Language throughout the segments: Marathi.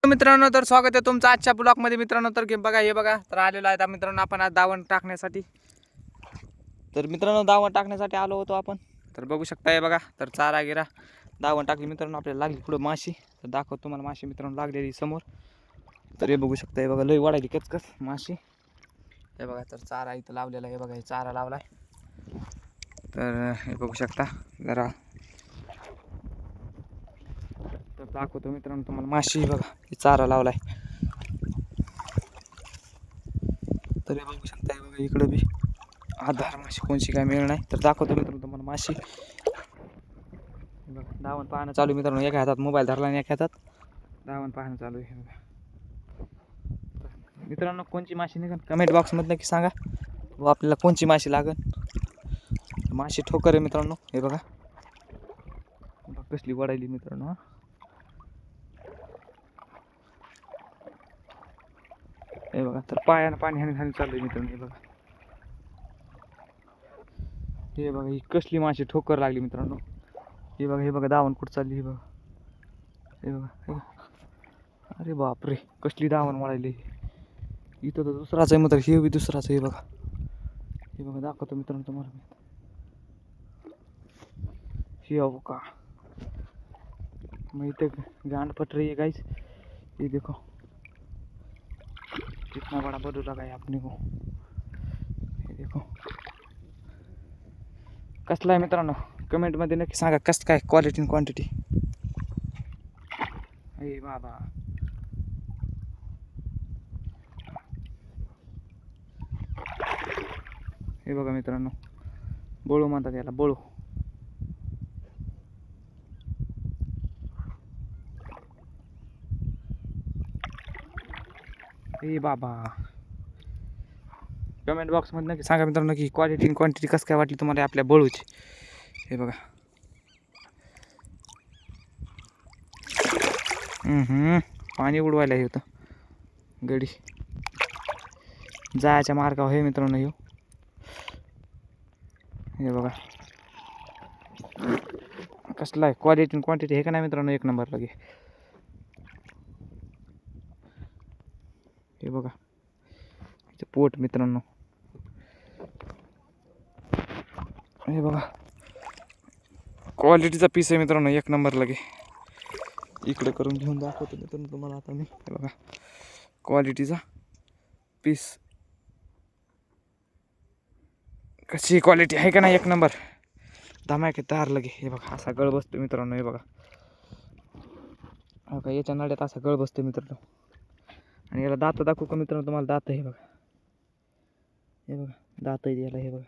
मित्रांनो, तर स्वागत आहे तुमचं आजच्या ब्लॉग मध्ये मित्रांनो. तर बघा हे बघा, तर आलेलो आहे मित्रांनो आपण आज दावण टाकण्यासाठी. तर मित्रांनो दावण टाकण्यासाठी आलो होतो आपण. तर बघू शकता हे बघा, तर चारा गिरा दावण टाकली मित्रांनो. आपल्याला लागली पुढे माशी, तर दाखवतो तुम्हाला माशी मित्रांनो लागलेली समोर. तर हे बघू शकता हे बघा, लई वाढायली कचकच माशी. हे बघा, तर चारा इथं लावलेला आहे. हे बघा, हे चारा लावलाय. तर हे बघू शकता जरा, तर दाखवतो मित्रांनो तुम्हाला माशी. बघा हे चारा लावलाय. तर हे बघू शकता हे बघा, इकडं बी आधार माशी कोणची काय मिळणार नाही. तर दाखवतो मित्रांनो तुम्हाला माशी. बघा दावण पाहणं चालू मित्रांनो. एका हातात मोबाईल धरला आणि एका हातात दावण पाहणं चालू आहे. बघा मित्रांनो, कोणची माशी निघन कमेंट बॉक्समध्ये नक्की सांगा व आपल्याला कोणची माशी लागन. माशी ठोकर आहे मित्रांनो. हे बघा कसली वडायली मित्रांनो. हे बघा, तर पायानं पाणी हाणी चालू आहे मित्रांनो. हे बघा, हे बघा ही कसली माशी ठोकर लागली मित्रांनो. हे बघा, हे बघा दावण कुठं चालली. हे बघा, हे बघा, हे बघा. अरे बापरे, कसली दावण वळायली. इथं तर दुसराच आहे मित्र, हे बी दुसराच आहे. हे बघा, हे बघा दाखवतो मित्रांनो तुम्हाला मी. हे हो का, मैं इतने गांड फट रही है गाइस. ये देखो कितना बड़ा बडू लगा है अपने को. ये देखो कसला आहे मित्रांनो, कमेंट मध्ये नक्की सांगा कसं काय क्वालिटी आणि क्वांटिटी. अरे बाबा, हे बघा मित्रांनो, बोळू म्हणतात याला, बोळू. ए बाबा, कमेंट बॉक्समध्ये नक्की सांगा मित्रांनो की क्वालिटी आणि क्वांटिटी कसं काय वाटली तुम्हाला आपल्या बळूची. हे बघा, पाणी उडवायला हे होतं गडी जायच्या मार्गावर हे मित्रांनो. हे बघा कसला आहे क्वालिटी आणि क्वांटिटी हे का नाही मित्रांनो, एक नंबर लगे. हे बघा पोट मित्रांनो. हे बघा क्वालिटीचा पीस आहे मित्रांनो, एक नंबर लगे. इकडे करून घेऊन दाखवतो मित्रांनो तुम्हाला आता मी. हे बघा क्वालिटीचा पीस, कशी क्वालिटी आहे का नाही, एक नंबर धमाकेदार लगे. हे बघा असा गळ बसतो मित्रांनो. हे बघा, बघा याच्या नाड्यात असा गळ बसतो मित्रांनो. आणि याला दात दाखवू का मित्रांनो तुम्हाला. दात हे बघा, हे बघा दात आहे याला. हे बघा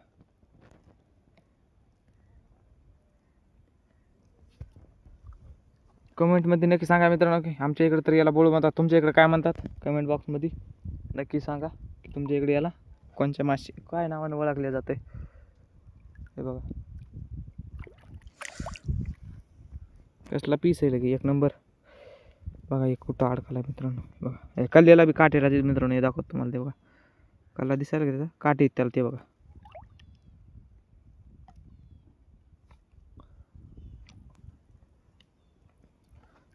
कमेंटमध्ये नक्की सांगा मित्रांनो की आमच्या इकडे तर याला बोळू म्हणतात, तुमच्या इकडे काय म्हणतात कमेंट बॉक्समध्ये नक्की सांगा की तुमच्या इकडे याला कोणत्या माशी काय नावाने ओळखले जाते. हे बघा कसला पीस आहे लगे, एक नंबर. बघा एक कुठं अडकला मित्रांनो. बघा कल्ल्याला बी काटे राहते मित्रांनो. हे दाखवतो तुम्हाला. ते बघा कल्ला दिसायला का त्याचा, काटे आहेत त्याला. ते बघा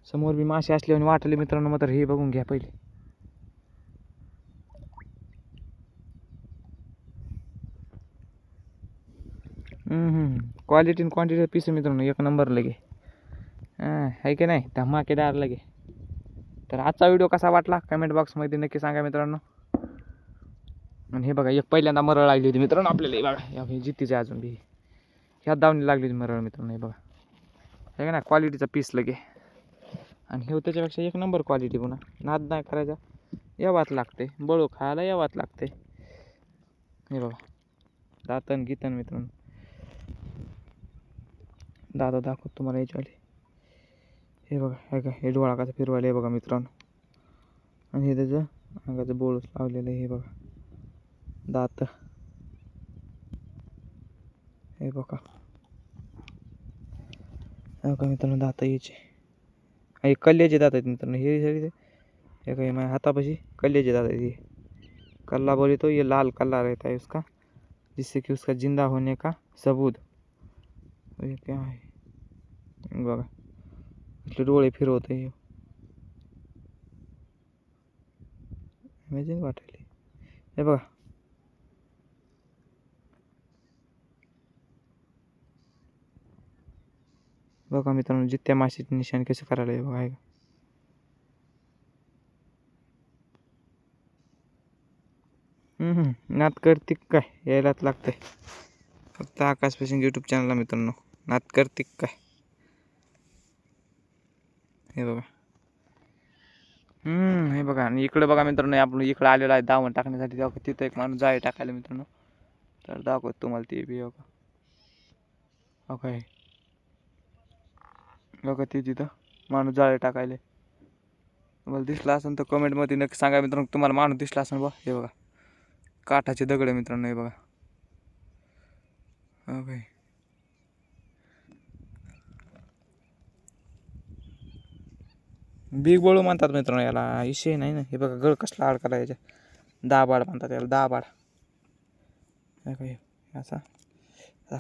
समोर बी मासे असले आणि वाटले मित्रांनो. मात्र हे बघून घ्या पहिले. क्वालिटी आणि क्वांटिटी पीस मित्रांनो, एक नंबर लगे. आहे की नाही धमाकेदार लगे. तर आजचा व्हिडिओ कसा वाटला कमेंट बॉक्समध्ये नक्की सांगा मित्रांनो. आणि हे बघा एक पहिल्यांदा मरळ लागली होती मित्रांनो आपल्याला. बघा हे जित्तीचे अजून बी ह्यात दावणी लागली होती मरळ मित्रांनो. हे बघा हे का ना क्वालिटीचा पीस लगे. आणि हे त्याच्यापेक्षा एक नंबर क्वालिटी. पुन्हा नाद नाही करायचा, यावाच लागते. बळू खायला यावाच लागते. हे बघा दातन गीतन मित्रांनो. दादा दाखवतो तुम्हाला याच्यावाले. हे बघा हे का हे डोळा कसा फिरवायला. हे बघा मित्रांनो. आणि हे त्याचं अंगाचं बोळच लावलेलं आहे. हे बघा दात. हे बघा मित्रांनो दात यायचे. हे कल्ल्याचे दात आहेत मित्रांनो. हे सगळे हे काही माझ्या हातापाशी कल्ल्याचे दात आहेत. ये कल्ला बोले तो ये लाल कल्ला रहता है उसका, जिससे कि उसका जिंदा होने का सबूत. ये क्या है बघा, डोळे फिरवत आहे. अमेझिंग वाटायली. हे बघा बघा मित्रांनो, जित्या माशीची निशाण कसं करायला आहे बघा. आहे का नात करते काय, यायलाच लागतंय. फक्त आकाश फिशिंग यूट्यूब चॅनलला मित्रांनो नात करते काय. हे बघा हे बघा. आणि इकडे बघा मित्रांनो, आपण इकडे आलेलो आहे दावण टाकण्यासाठी. तेव्हा तिथं एक माणूस जाळे टाकायला मित्रांनो. तर दाखवत तुम्हाला ते बी बघा. ओके बघा ते तिथं माणूस जाळे टाकायले. तुम्हाला दिसला असेल तर कमेंटमध्ये नक्की सांगा मित्रांनो, तुम्हाला माणूस दिसला असेल बघा. हे बघा काठाचे दगड आहे मित्रांनो. हे बघा ओके. बिग बळू म्हणतात मित्रांनो याला, विषय नाही ना. हे बघा गळ कसला अडकला याच्या. दाबाड म्हणतात याला, दाबाड. असा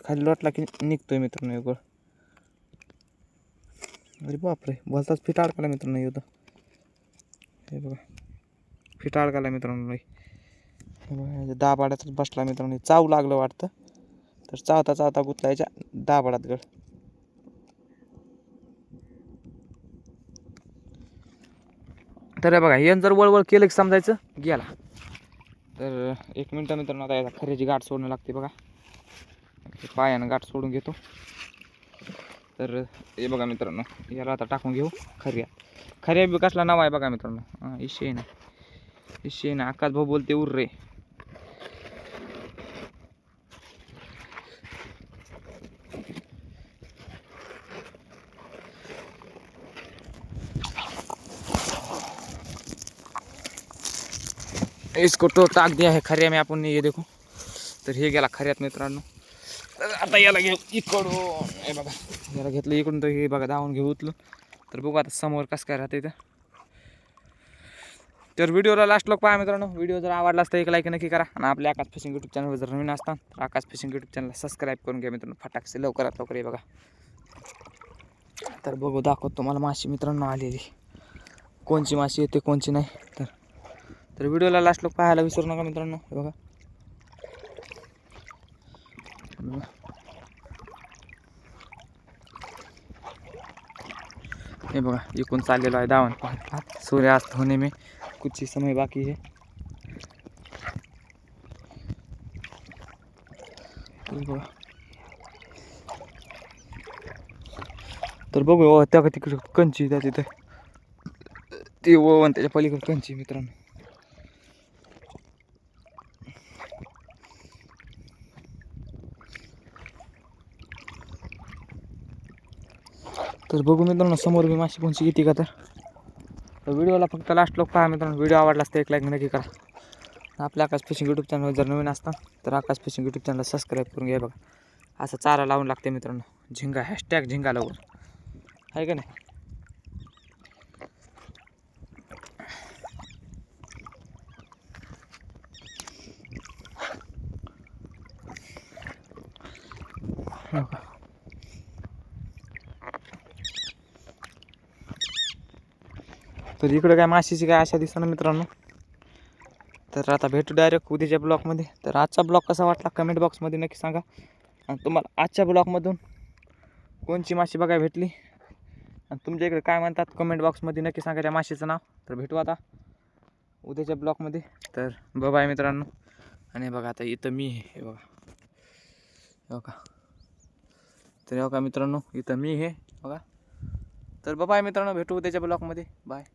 खाली लोटला की निघतोय मित्रांनो गळ. अरे बापरे, बोलताच फिट अडकला मित्रांनो येतो. हे बघा फिट अडकला मित्रांनो. हे बघा दाबाडातच बसला मित्रांनो. चाव लागलं वाटतं, तर चावता चावता गुतला याच्या दाबाडात गळ. तर बघा हे जर वळवळ केलं की समजायचं गेला. तर 1 मिनटं मित्रांनो, आता याचा खऱ्याची गाठ सोडणं लागते बघा. पायानं गाठ सोडून घेतो. तर हे बघा मित्रांनो, याला आता टाकून घेऊ खऱ्या. खऱ्या बी कसला नाव आहे बघा मित्रांनो. इशे ना इशे ना आकाश भाऊ बोलते उर रे. इसको तो टाक दिया है खऱ्या में आपण ये देखो. तर हे गेला खऱ्यात मित्रांनो. तर आता याला घेऊ इकडून. हे बघा याला घेतलं इकडून, तर हे बघा धावून घेऊ उचलून. तर बघू आता समोर कसं काय राहतं इथं. तर व्हिडिओला लास्ट लोक पहा मित्रांनो. व्हिडिओ जर आवडला असता एक लाईक नक्की करा. आणि आपल्या आकाश फिशिंग यूट्यूब चॅनलवर जर नवीन असता तर आकाश फिशिंग यूट्यूब चॅनलला सबस्क्राईब करून घ्या मित्रांनो. फटाकसे लवकरात लवकर. हे बघा तर बघू दाखवतो तुम्हाला माशी मित्रांनो आलेली. कोणची माशी येते कोणची नाही. तर व्हिडिओला लास्ट लोक पाहायला विसरू नका मित्रांनो. हे बघा ये बघा इकून चाललेलो आहे धावण पाहत पाहत. सूर्यास्त होने में कुछ ही समय बाकी है. बघा तर बघू त्या का तिकडे कंची त्या तिथे ते ओवन त्याच्या पलीकडे कंची मित्रांनो. तर बघू मित्रांनो समोर मी माशी कोणची येते का. तर व्हिडिओला फक्त लास्ट लोक पहा मित्रांनो. व्हिडिओ आवडला असता एक लाईक नक्की करा. आपल्या आकाश फिशिंग यूट्यूब चॅनल जर नवीन असता तर आकाश फिशिंग यूट्यूब चॅनलला सबस्क्राईब करून घ्या. बघा असं चारा लावून लागते मित्रांनो. झिंगा हॅशटॅग झिंगा लवकर आहे का नाही. तर इकडं काय माशीची काय आशा दिसतं ना मित्रांनो. तर आता भेटू डायरेक्ट उद्याच्या ब्लॉगमध्ये. तर आजचा ब्लॉग कसा वाटला कमेंट बॉक्समध्ये नक्की सांगा. आणि तुम्हाला आजच्या ब्लॉगमधून कोणची माशी बघायला भेटली आणि तुमच्या इकडे काय म्हणतात कमेंट बॉक्समध्ये नक्की सांगा त्या माशीचं नाव. तर भेटू आता उद्याच्या ब्लॉगमध्ये. तर बाय मित्रांनो. आणि बघा आता इथं मी हे बघा तर बघा मित्रांनो इथं मी हे बघा. तर बाय मित्रांनो, भेटू उद्याच्या ब्लॉगमध्ये. बाय.